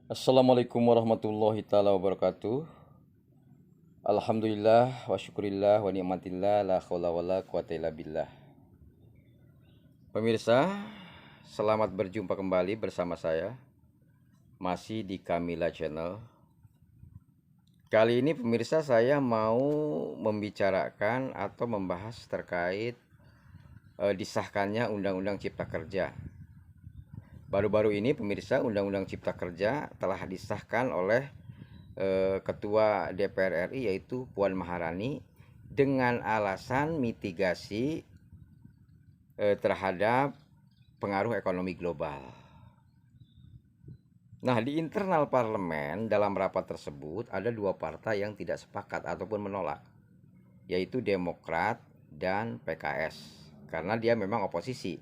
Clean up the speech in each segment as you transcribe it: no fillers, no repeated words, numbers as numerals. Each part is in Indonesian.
Assalamualaikum warahmatullahi taala wabarakatuh. Alhamdulillah wa syukurillah wa ni'matillah la haula wala quwata illa billah. Pemirsa, selamat berjumpa kembali bersama saya masih di Kamila Channel. Kali ini pemirsa saya mau membicarakan atau membahas terkait disahkannya Undang-Undang Cipta Kerja. Baru-baru ini pemirsa, Undang-Undang Cipta Kerja telah disahkan oleh Ketua DPR RI yaitu Puan Maharani dengan alasan mitigasi terhadap pengaruh ekonomi global. Nah, di internal parlemen dalam rapat tersebut ada dua partai yang tidak sepakat ataupun menolak, yaitu Demokrat dan PKS, karena dia memang oposisi.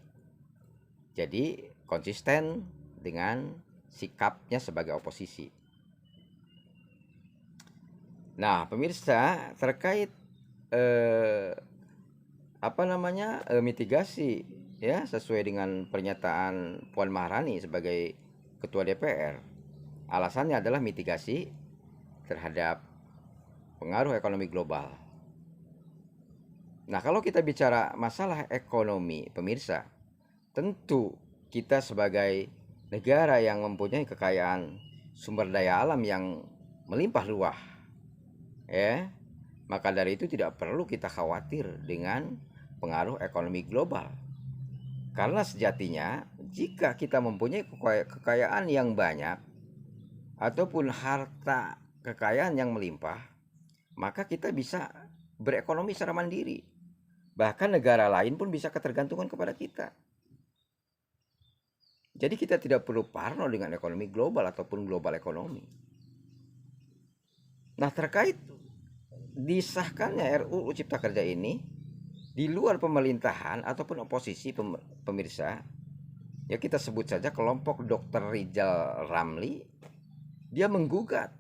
Jadi konsisten dengan sikapnya sebagai oposisi. Nah, pemirsa, terkait mitigasi ya sesuai dengan pernyataan Puan Maharani sebagai Ketua DPR. Alasannya adalah mitigasi terhadap pengaruh ekonomi global. Nah, kalau kita bicara masalah ekonomi, pemirsa, tentu kita sebagai negara yang mempunyai kekayaan sumber daya alam yang melimpah ruah, ya, maka dari itu tidak perlu kita khawatir dengan pengaruh ekonomi global. Karena sejatinya jika kita mempunyai kekayaan yang banyak ataupun harta kekayaan yang melimpah, maka kita bisa berekonomi secara mandiri. Bahkan negara lain pun bisa ketergantungan kepada kita. Jadi kita tidak perlu parno dengan ekonomi global ataupun global ekonomi. Nah, terkait disahkannya RUU Cipta Kerja ini di luar pemerintahan ataupun oposisi, pemirsa, ya kita sebut saja kelompok Dr. Rizal Ramli, dia menggugat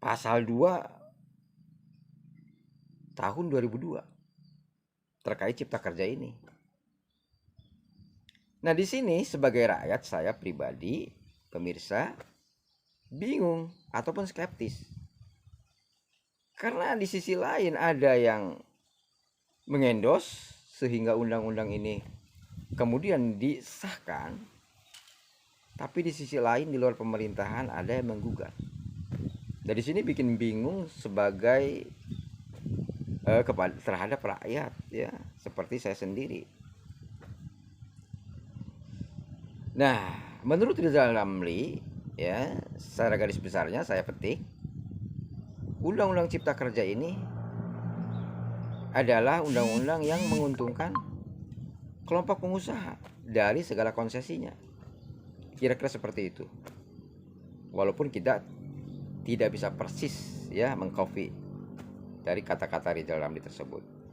pasal 2 tahun 2002 terkait Cipta Kerja ini. Nah, di sini sebagai rakyat saya pribadi, pemirsa, bingung ataupun skeptis. Karena di sisi lain ada yang mengendos sehingga undang-undang ini kemudian disahkan, tapi di sisi lain di luar pemerintahan ada yang menggugat. Dari sini bikin bingung sebagai terhadap rakyat, ya, seperti saya sendiri. Nah, menurut Rizal Ramli, ya, secara garis besarnya saya petik, Undang-Undang Cipta Kerja ini adalah undang-undang yang menguntungkan kelompok pengusaha dari segala konsesinya. Kira-kira seperti itu. Walaupun kita tidak bisa persis ya mengcopy dari kata-kata Rizal Ramli tersebut.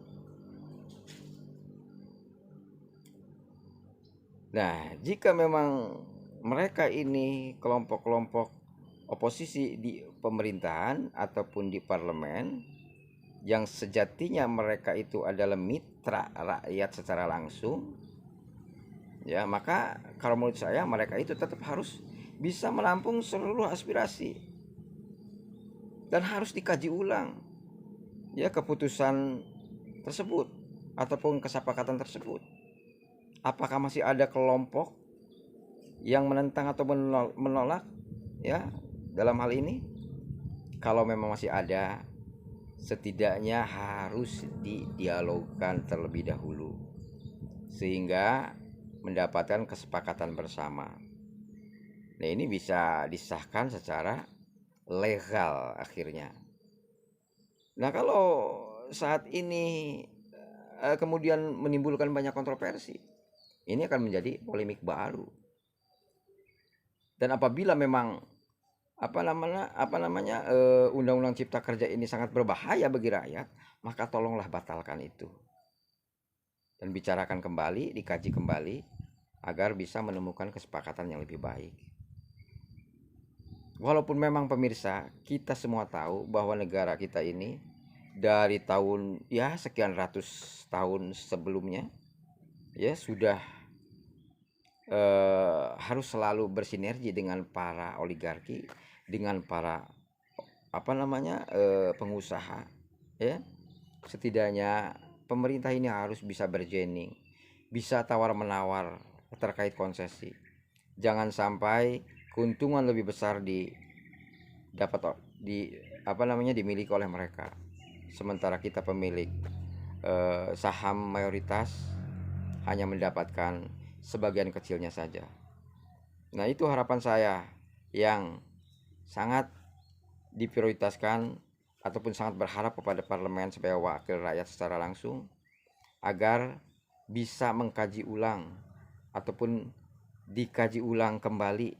Nah, jika memang mereka ini kelompok-kelompok oposisi di pemerintahan ataupun di parlemen yang sejatinya mereka itu adalah mitra rakyat secara langsung, ya, maka kalau menurut saya mereka itu tetap harus bisa menampung seluruh aspirasi dan harus dikaji ulang ya keputusan tersebut ataupun kesepakatan tersebut. Apakah masih ada kelompok yang menentang atau menolak ya dalam hal ini? Kalau memang masih ada, setidaknya harus didialogkan terlebih dahulu sehingga mendapatkan kesepakatan bersama. Nah, ini bisa disahkan secara legal akhirnya. Nah, kalau saat ini kemudian menimbulkan banyak kontroversi, ini akan menjadi polemik baru. Dan apabila memang undang-undang Cipta Kerja ini sangat berbahaya bagi rakyat, maka tolonglah batalkan itu dan bicarakan kembali, dikaji kembali agar bisa menemukan kesepakatan yang lebih baik. Walaupun memang pemirsa, kita semua tahu bahwa negara kita ini dari tahun ya sekian ratus tahun sebelumnya ya sudah harus selalu bersinergi dengan para oligarki, dengan para pengusaha, ya. Setidaknya pemerintah ini harus bisa bergening, bisa tawar menawar terkait konsesi. Jangan sampai keuntungan lebih besar dimiliki oleh mereka, sementara kita pemilik saham mayoritas hanya mendapatkan sebagian kecilnya saja. Nah, itu harapan saya yang sangat diprioritaskan, ataupun sangat berharap kepada parlemen sebagai wakil rakyat secara langsung, agar bisa mengkaji ulang ataupun dikaji ulang kembali,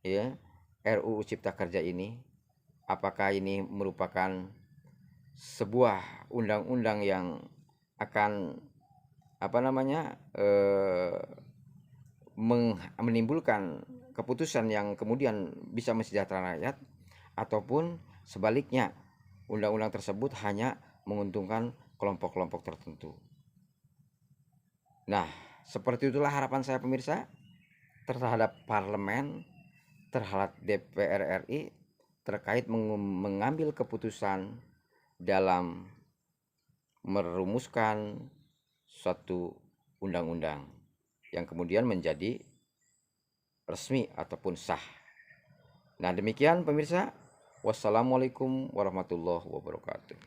ya, RUU Cipta Kerja ini. Apakah ini merupakan sebuah undang-undang yang akan menimbulkan keputusan yang kemudian bisa mensejahterakan rakyat, ataupun sebaliknya undang-undang tersebut hanya menguntungkan kelompok-kelompok tertentu. Nah, seperti itulah harapan saya pemirsa terhadap parlemen, terhadap DPR RI terkait mengambil keputusan dalam merumuskan suatu undang-undang yang kemudian menjadi resmi ataupun sah. Nah, demikian pemirsa. Wassalamualaikum warahmatullahi wabarakatuh.